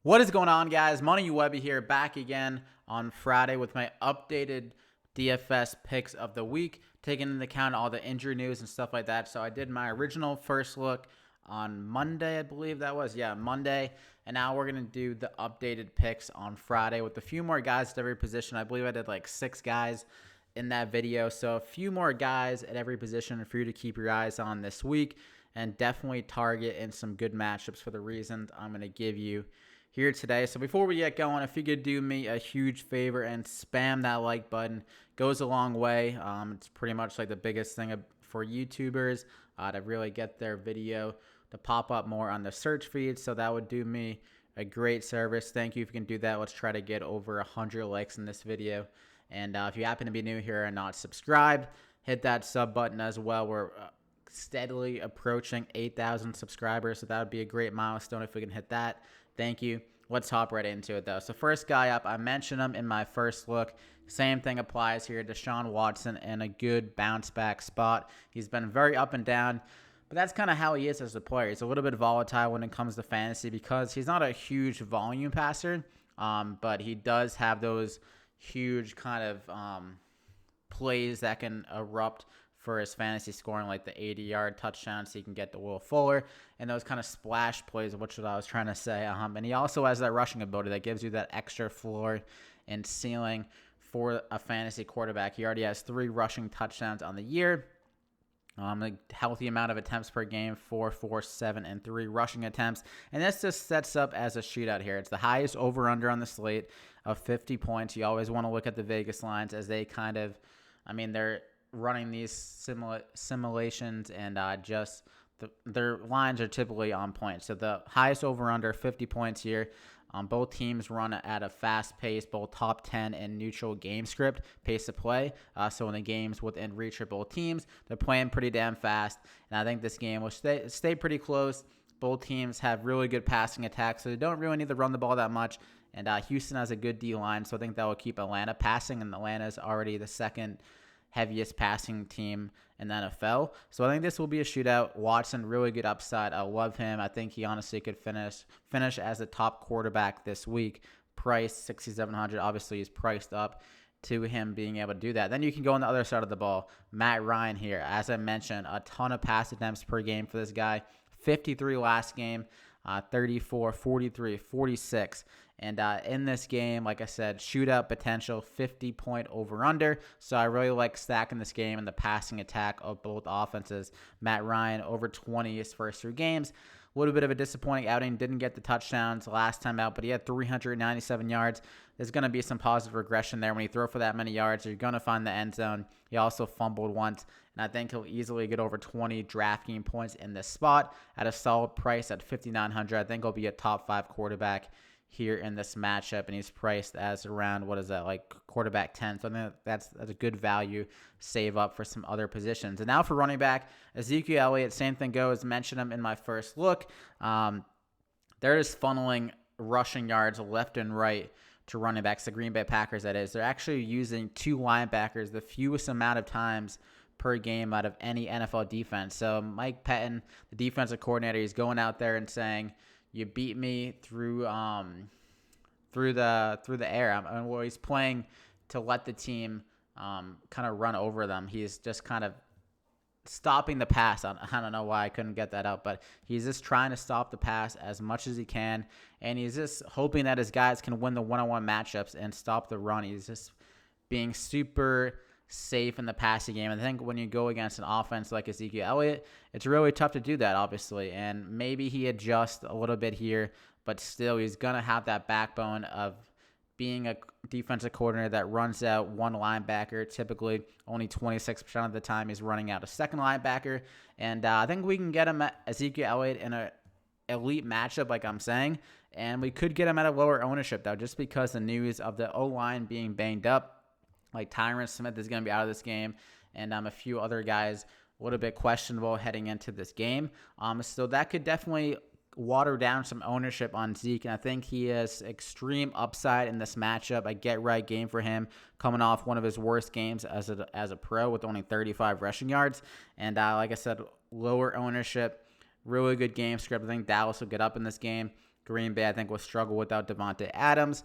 What is going on, guys? Money Webby here, back again on Friday with my updated DFS picks of the week, taking into account all the injury news and stuff like that. So I did my original first look on Monday, I believe that was. Yeah, Monday. And now we're going to do the updated picks on Friday with a few more guys at every position. I believe I did like 6 guys in that video. So a few more guys at every position for you to keep your eyes on this week, and definitely target in some good matchups for the reasons I'm going to give you here today. So before we get going, if you could do me a huge favor and spam that like button, goes a long way. It's pretty much like the biggest thing for YouTubers to really get their video to pop up more on the search feed. So that would do me a great service. Thank you if you can do that. Let's try to get over 100 likes in this video. And if you happen to be new here and not subscribed, hit that sub button as well. We're steadily approaching 8,000 subscribers, so that would be a great milestone if we can hit that. Thank you. Let's hop right into it, though. So first guy up, I mentioned him in my first look. Same thing applies here. Deshaun Watson in a good bounce back spot. He's been very up and down, but that's kind of how he is as a player. He's a little bit volatile when it comes to fantasy because he's not a huge volume passer, but he does have those huge kind of plays that can erupt for his fantasy scoring, like the 80-yard touchdown, so he can get the Will Fuller, and those kind of splash plays, which is what I was trying to say. And he also has that rushing ability that gives you that extra floor and ceiling for a fantasy quarterback. He already has 3 rushing touchdowns on the year. A healthy amount of attempts per game, 4, 4, 7, and 3 rushing attempts. And this just sets up as a shootout here. It's the highest over-under on the slate of 50 points. You always want to look at the Vegas lines as they kind of, they're running these simulations, and their lines are typically on point. So the highest over-under, 50 points here. Both teams run at a fast pace, both top 10 and neutral game script pace of play. So in the games within reach of both teams, they're playing pretty damn fast. And I think this game will stay pretty close. Both teams have really good passing attacks, so they don't really need to run the ball that much. And Houston has a good D-line, so I think that will keep Atlanta passing, and Atlanta is already the second heaviest passing team in the NFL. So I think this will be a shootout. Watson, really good upside. I love him. I think he honestly could finish as a top quarterback this week. Price $6,700. Obviously, he's priced up to him being able to do that. Then you can go on the other side of the ball. Matt Ryan here. As I mentioned, a ton of pass attempts per game for this guy. 53 last game. 34, 43, 46. And in this game, like I said, shootout potential, 50-point over-under. So I really like stacking this game and the passing attack of both offenses. Matt Ryan over 20 his first 3 games. A little bit of a disappointing outing. Didn't get the touchdowns last time out, but he had 397 yards. There's going to be some positive regression there. When you throw for that many yards, you're going to find the end zone. He also fumbled once, and I think he'll easily get over 20 DraftKings points in this spot at a solid price at $5,900. I think he'll be a top 5 quarterback here in this matchup, and he's priced as around, like quarterback 10. So I think that's a good value save up for some other positions. And now for running back, Ezekiel Elliott, same thing goes. Mentioned him in my first look. They're just funneling rushing yards left and right to running backs, the Green Bay Packers, that is. They're actually using 2 linebackers the fewest amount of times per game out of any NFL defense. So Mike Pettin, the defensive coordinator, he's going out there and saying, you beat me through the air. He's playing to let the team kind of run over them. He's just kind of stopping the pass. I don't know why I couldn't get that out, but he's just trying to stop the pass as much as he can, and he's just hoping that his guys can win the one-on-one matchups and stop the run. He's just being super safe in the passing game. And I think when you go against an offense like Ezekiel Elliott, it's really tough to do that, obviously. And maybe he adjusts a little bit here, but still he's going to have that backbone of being a defensive coordinator that runs out one linebacker. Typically, only 26% of the time he's running out a second linebacker. And I think we can get him at Ezekiel Elliott in an elite matchup, like I'm saying. And we could get him at a lower ownership, though, just because the news of the O-line being banged up. Like Tyron Smith is going to be out of this game, and a few other guys a little bit questionable heading into this game. So that could definitely water down some ownership on Zeke, and I think he has extreme upside in this matchup. A get-right game for him, coming off one of his worst games as a pro with only 35 rushing yards. And like I said, lower ownership, really good game script. I think Dallas will get up in this game. Green Bay, I think, will struggle without Devontae Adams.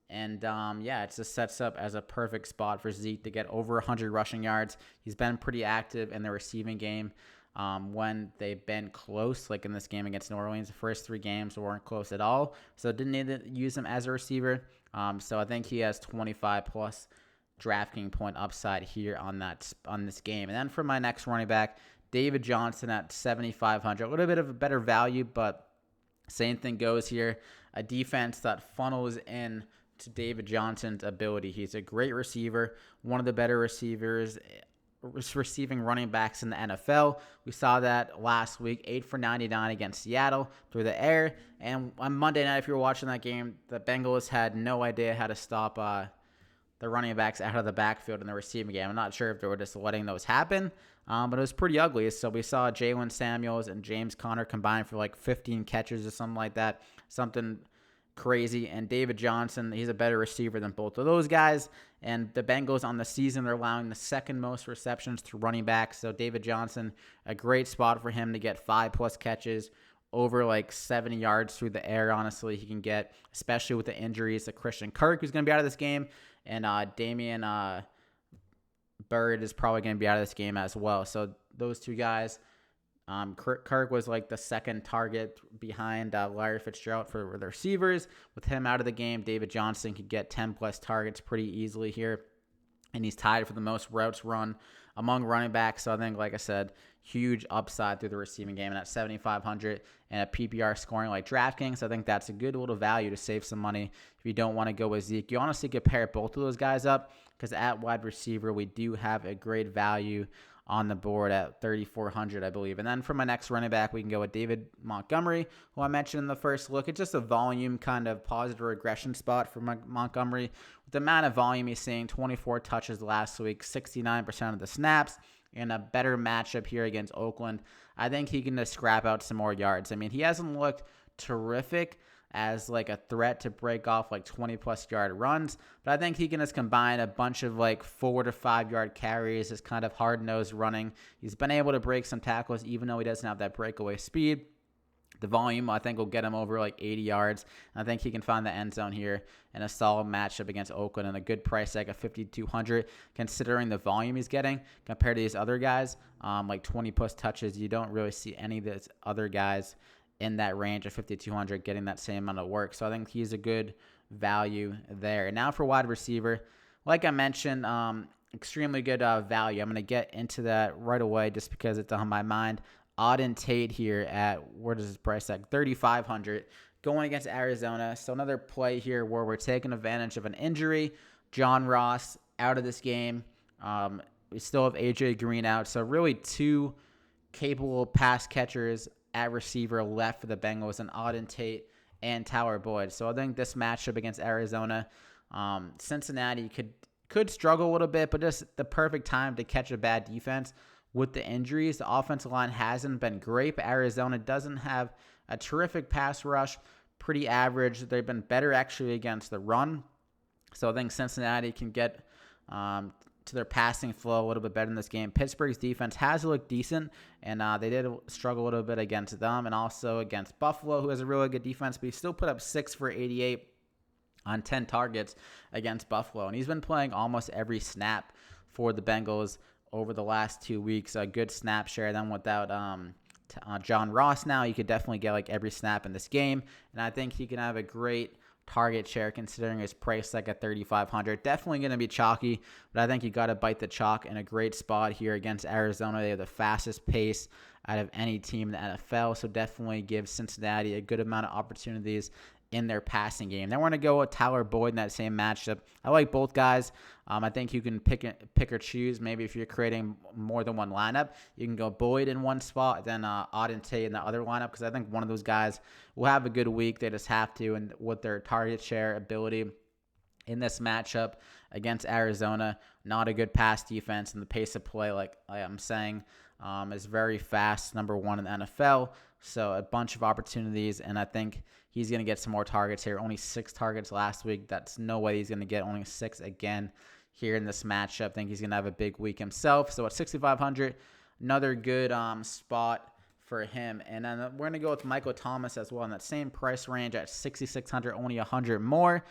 And yeah, it just sets up as a perfect spot for Zeke to get over 100 rushing yards. He's been pretty active in the receiving game when they've been close, like in this game against New Orleans. The first 3 games weren't close at all, so didn't need to use him as a receiver. So I think he has 25 plus DraftKings point upside here on this game. And then for my next running back, David Johnson at 7,500. A little bit of a better value, but same thing goes here. A defense that funnels in to David Johnson's ability. He's a great receiver, one of the better receiving running backs in the NFL. We saw that last week, 8 for 99 against Seattle through the air. And on Monday night, if you were watching that game, the Bengals had no idea how to stop the running backs out of the backfield in the receiving game. I'm not sure if they were just letting those happen, but it was pretty ugly. So we saw Jalen Samuels and James Conner combine for like 15 catches or something like that. Something crazy. And David Johnson, he's a better receiver than both of those guys. And the Bengals on the season are allowing the second most receptions to running backs. So David Johnson, a great spot for him to get 5+ catches, over like 70 yards through the air. Honestly, he can get, especially with the injuries to Christian Kirk, who's going to be out of this game, and Damian Bird is probably going to be out of this game as well. So those two guys, Kirk was like the second target behind Larry Fitzgerald for the receivers. With him out of the game, David Johnson could get 10+ targets pretty easily here. And he's tied for the most routes run among running backs. So I think, like I said, huge upside through the receiving game. And at 7,500 and a PPR scoring like DraftKings, I think that's a good little value to save some money if you don't want to go with Zeke. You honestly could pair both of those guys up, because at wide receiver, we do have a great value on the board at 3,400, I believe. And then for my next running back, we can go with David Montgomery, who I mentioned in the first look. It's just a volume kind of positive regression spot for Montgomery. With the amount of volume he's seeing, 24 touches last week, 69% of the snaps, and a better matchup here against Oakland, I think he can just scrap out some more yards. I mean, he hasn't looked terrific as like a threat to break off like 20+ yard runs, but I think he can just combine a bunch of like 4 to 5 yard carries, this kind of hard-nosed running. He's been able to break some tackles even though he doesn't have that breakaway speed. The volume, I think, will get him over like 80 yards. And I think he can find the end zone here in a solid matchup against Oakland, and a good price tag of 5,200, considering the volume he's getting compared to these other guys. Like 20+ touches, you don't really see any of these other guys in that range of 5,200 getting that same amount of work. So I think he's a good value there. And now for wide receiver, like I mentioned, extremely good value. I'm going to get into that right away just because it's on my mind. Auden Tate here at, where does his price at? 3,500, going against Arizona. So another play here where we're taking advantage of an injury. John Ross out of this game. We still have AJ Green out. So really 2 capable pass catchers at receiver left for the Bengals, and Auden Tate and Tyler Boyd. So I think this matchup against Arizona, Cincinnati could struggle a little bit, but just the perfect time to catch a bad defense. With the injuries, the offensive line hasn't been great, but Arizona doesn't have a terrific pass rush, pretty average. They've been better actually against the run. So I think Cincinnati can get to their passing flow a little bit better in this game. Pittsburgh's defense has looked decent, and they did struggle a little bit against them, and also against Buffalo, who has a really good defense, but he still put up 6 for 88 on 10 targets against Buffalo. And he's been playing almost every snap for the Bengals over the last 2 weeks. A good snap share. Then without John Ross now, you could definitely get like every snap in this game. And I think he can have a great target share considering his price like at 3,500. Definitely going to be chalky, but I think you got to bite the chalk in a great spot here against Arizona. They have the fastest pace out of any team in the NFL, so definitely give Cincinnati a good amount of opportunities in their passing game. Then we're going to go with Tyler Boyd in that same matchup. I like both guys. I think you can pick or choose. Maybe if you're creating more than one lineup, you can go Boyd in one spot, then Auden Tate in the other lineup, because I think one of those guys will have a good week. They just have to, and with their target share ability in this matchup against Arizona, not a good pass defense, and the pace of play, like I'm saying, is very fast, number 1 in the NFL. So a bunch of opportunities, and I think he's going to get some more targets here. Only 6 targets last week. That's no way he's going to get only 6 again here in this matchup. I think he's going to have a big week himself. So at 6,500, another good spot for him. And then we're going to go with Michael Thomas as well in that same price range at 6,600, only 100 more.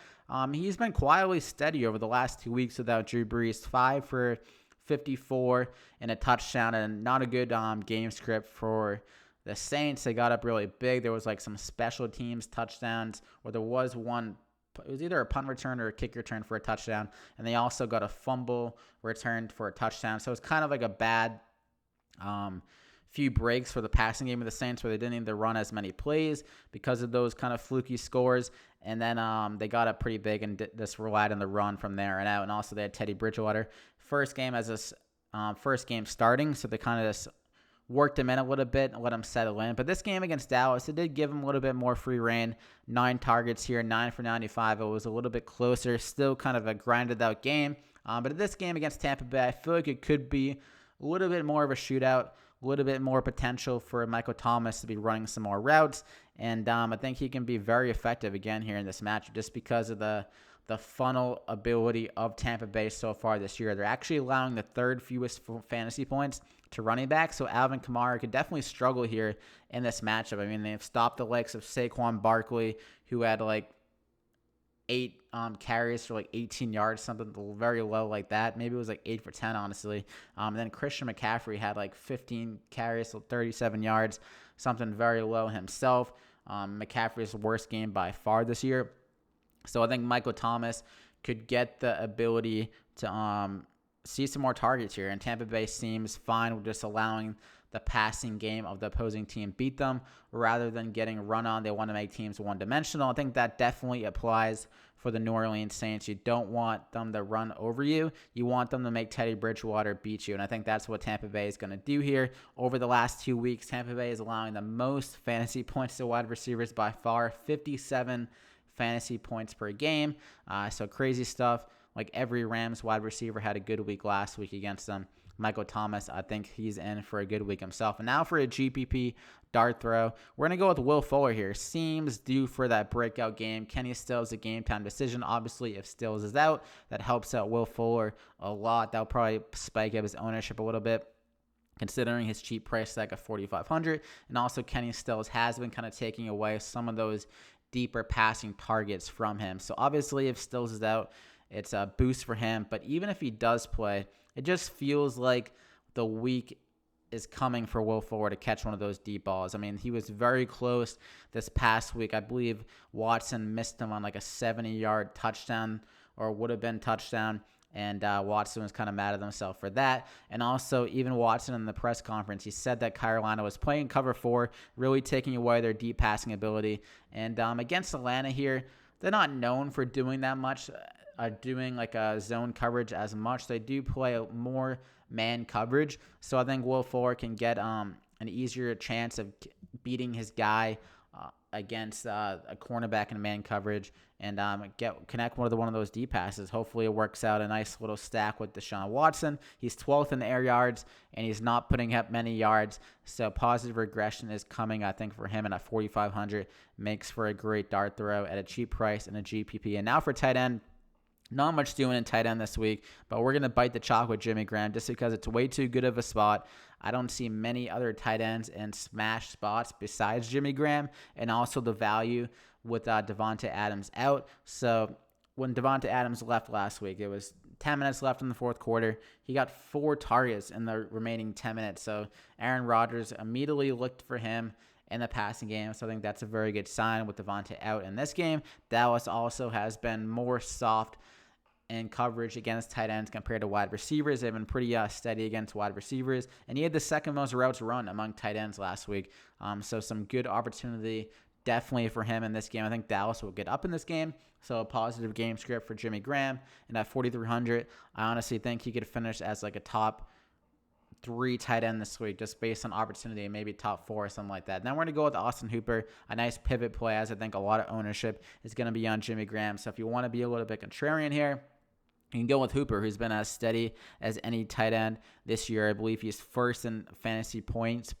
He's been quietly steady over the last 2 weeks without Drew Brees. 5 for 54 and a touchdown, and not a good game script for the Saints. They got up really big. There was like some special teams touchdowns, or there was one. It was either a punt return or a kick return for a touchdown, and they also got a fumble returned for a touchdown. So it's kind of like a bad few breaks for the passing game of the Saints, where they didn't need to run as many plays because of those kind of fluky scores. And then they got up pretty big and just relied on the run from there and out. And also they had Teddy Bridgewater first game starting, so they kind of just worked him in a little bit and let him settle in. But this game against Dallas, it did give him a little bit more free reign. 9 targets here, 9 for 95. It was a little bit closer, still kind of a grinded out game. But this game against Tampa Bay, I feel like it could be a little bit more of a shootout, a little bit more potential for Michael Thomas to be running some more routes. And I think he can be very effective again here in this match just because of the funnel ability of Tampa Bay so far this year. They're actually allowing the third fewest fantasy points to running back, so Alvin Kamara could definitely struggle here in this matchup. I mean, they've stopped the likes of Saquon Barkley, who had like 8 carries for like 18 yards, something very low like that. Maybe it was like 8 for 10, honestly. And then Christian McCaffrey had like 15 carries, so 37 yards, something very low himself. McCaffrey's worst game by far this year. So I think Michael Thomas could get the ability to see some more targets here. And Tampa Bay seems fine with just allowing the passing game of the opposing team beat them rather than getting run on. They want to make teams one-dimensional. I think that definitely applies for the New Orleans Saints. You don't want them to run over you. You want them to make Teddy Bridgewater beat you. And I think that's what Tampa Bay is going to do here. Over the last 2 weeks, Tampa Bay is allowing the most fantasy points to wide receivers by far, 57 fantasy points per game. So crazy stuff. Like every Rams wide receiver had a good week last week against them. Michael Thomas, I think he's in for a good week himself. And now for a GPP dart throw, we're going to go with Will Fuller here. Seems due for that breakout game. Kenny Stills a game time decision. Obviously, if Stills is out, that helps out Will Fuller a lot. That'll probably spike up his ownership a little bit, considering his cheap price tag of $4,500. And also Kenny Stills has been kind of taking away some of those deeper passing targets from him. So obviously, if Stills is out, it's a boost for him. But even if he does play, it just feels like the week is coming for Will Fuller to catch one of those deep balls. I mean, he was very close this past week. I believe Watson missed him on like a 70-yard touchdown, or would have been touchdown. And Watson was kind of mad at himself for that. And also, even Watson in the press conference, he said that Carolina was playing cover 4, really taking away their deep passing ability. And against Atlanta here, they're not known for doing that much, doing like a zone coverage as much. They do play more man coverage. So I think Will Fuller can get an easier chance of beating his guy against a cornerback in man coverage and connect one of those deep passes. Hopefully it works out a nice little stack with Deshaun Watson. He's 12th in the air yards, and he's not putting up many yards. So positive regression is coming, I think, for him. And at 4,500, makes for a great dart throw at a cheap price and a GPP. And now for tight end. Not much doing in tight end this week, but we're going to bite the chalk with Jimmy Graham just because it's way too good of a spot. I don't see many other tight ends in smash spots besides Jimmy Graham, and also the value with Devontae Adams out. So when Devontae Adams left last week, it was 10 minutes left in the fourth quarter. He got 4 targets in the remaining 10 minutes. So Aaron Rodgers immediately looked for him in the passing game. So I think that's a very good sign with Devontae out in this game. Dallas also has been more soft in coverage against tight ends compared to wide receivers. They've been pretty steady against wide receivers. And he had the second most routes run among tight ends last week. So some good opportunity definitely for him in this game. I think Dallas will get up in this game. So a positive game script for Jimmy Graham. And at 4,300, I honestly think he could finish as like a top 3 tight end this week, just based on opportunity, maybe top 4 or something like that. Then we're going to go with Austin Hooper, a nice pivot play, as I think a lot of ownership is going to be on Jimmy Graham. So if you want to be a little bit contrarian here, you can go with Hooper, who's been as steady as any tight end this year. I believe he's first in fantasy points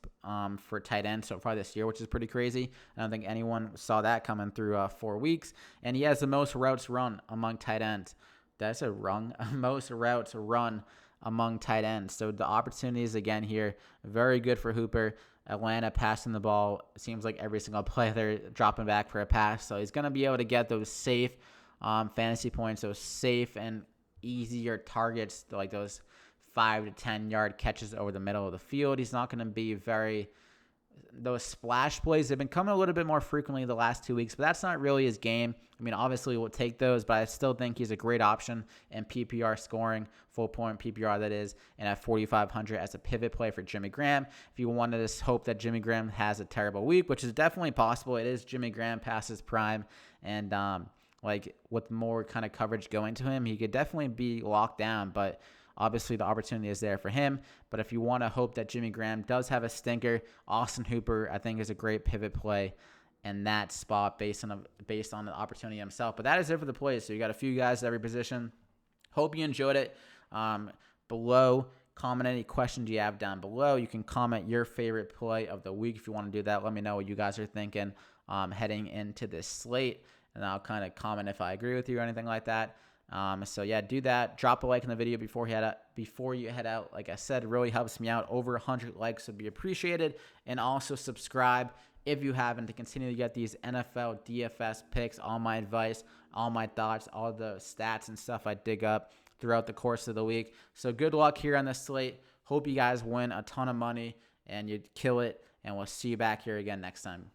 for tight end so far this year, which is pretty crazy. I don't think anyone saw that coming through 4 weeks. And he has the most routes run among tight ends. That's a run. Most routes run among tight ends. So the opportunities again here, very good for Hooper. Atlanta passing the ball. It seems like every single play they're dropping back for a pass. So he's going to be able to get those safe fantasy points, those safe and easier targets, like those 5 to 10 yard catches over the middle of the field. He's not going to be those splash plays have been coming a little bit more frequently the last 2 weeks, but that's not really his game. I mean, obviously we'll take those, but I still think he's a great option in PPR scoring, full point PPR that is, and at 4,500 as a pivot play for Jimmy Graham. If you wanted to hope that Jimmy Graham has a terrible week, which is definitely possible, it is Jimmy Graham past his prime, and like with more kind of coverage going to him, he could definitely be locked down, but obviously, the opportunity is there for him. But if you want to hope that Jimmy Graham does have a stinker, Austin Hooper, I think, is a great pivot play in that spot based on the opportunity himself. But that is it for the plays. So you got a few guys at every position. Hope you enjoyed it. Below, comment any questions you have down below. You can comment your favorite play of the week if you want to do that. Let me know what you guys are thinking heading into this slate, and I'll kind of comment if I agree with you or anything like that. So yeah, do that. Drop a like in the video before you head out. Like I said, it really helps me out. Over 100 likes would be appreciated. And also subscribe if you haven't, to continue to get these NFL DFS picks, all my advice, all my thoughts, all the stats and stuff I dig up throughout the course of the week. So good luck here on the slate. Hope you guys win a ton of money and you kill it. And we'll see you back here again next time.